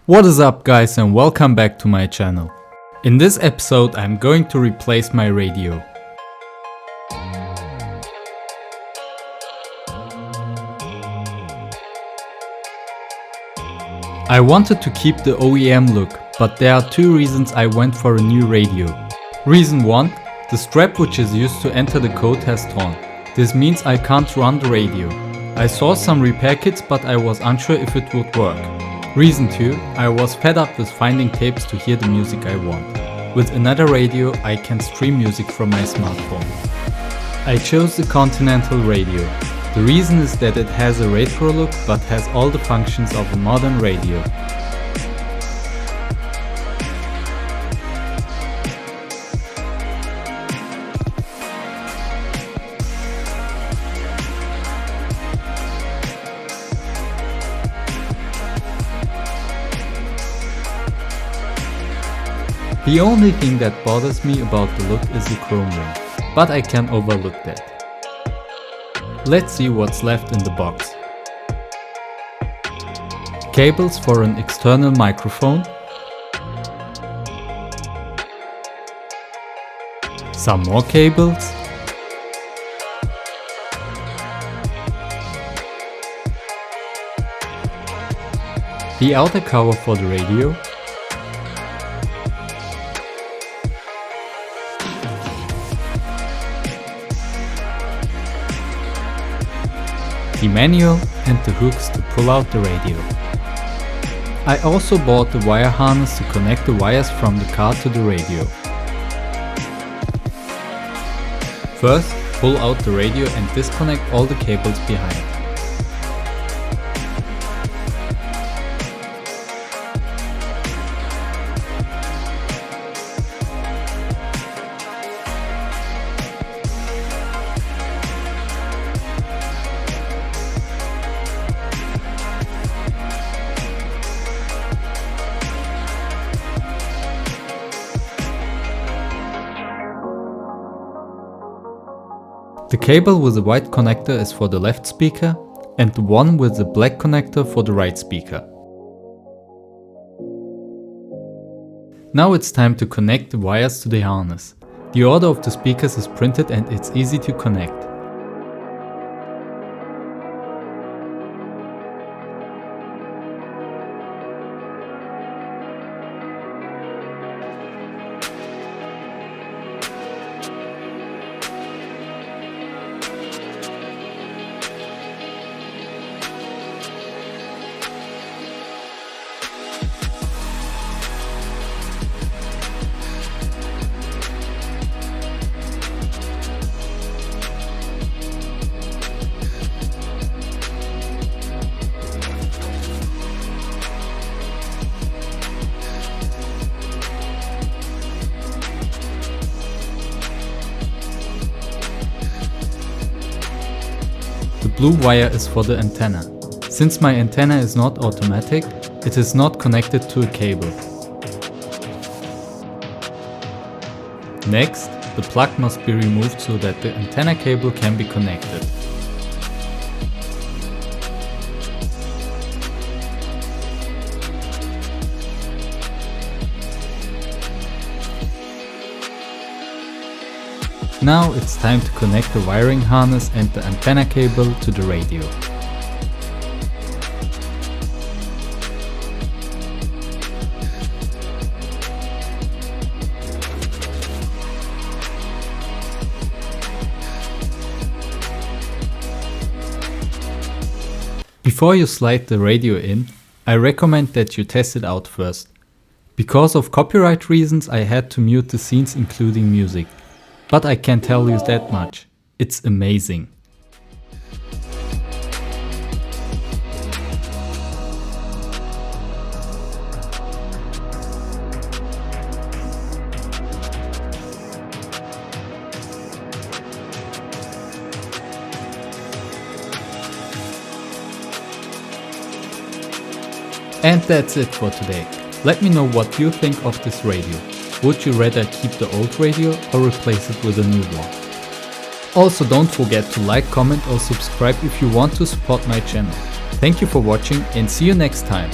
What is up guys, and welcome back to my channel. In this episode I'm going to replace my radio. I wanted to keep the OEM look, but there are two reasons I went for a new radio. Reason 1. The strap which is used to enter the code has torn. This means I can't run the radio. I saw some repair kits, but I was unsure if it would work. Reason 2. I was fed up with finding tapes to hear the music I want. With another radio I can stream music from my smartphone. I chose the Continental radio. The reason is that it has a retro look but has all the functions of a modern radio. The only thing that bothers me about the look is the chrome ring, but I can overlook that. Let's see what's left in the box. Cables for an external microphone, some more cables, the outer cover for the radio, the manual and the hooks to pull out the radio. I also bought the wire harness to connect the wires from the car to the radio. First, pull out the radio and disconnect all the cables behind. The cable with the white connector is for the left speaker and the one with the black connector for the right speaker. Now it's time to connect the wires to the harness. The order of the speakers is printed and it's easy to connect. The blue wire is for the antenna. Since my antenna is not automatic, it is not connected to a cable. Next, the plug must be removed so that the antenna cable can be connected. Now it's time to connect the wiring harness and the antenna cable to the radio. Before you slide the radio in, I recommend that you test it out first. Because of copyright reasons I had to mute the scenes including music. But I can tell you that much, it's amazing. And that's it for today. Let me know what you think of this radio. Would you rather keep the old radio or replace it with a new one? Also don't forget to like, comment or subscribe if you want to support my channel. Thank you for watching and see you next time.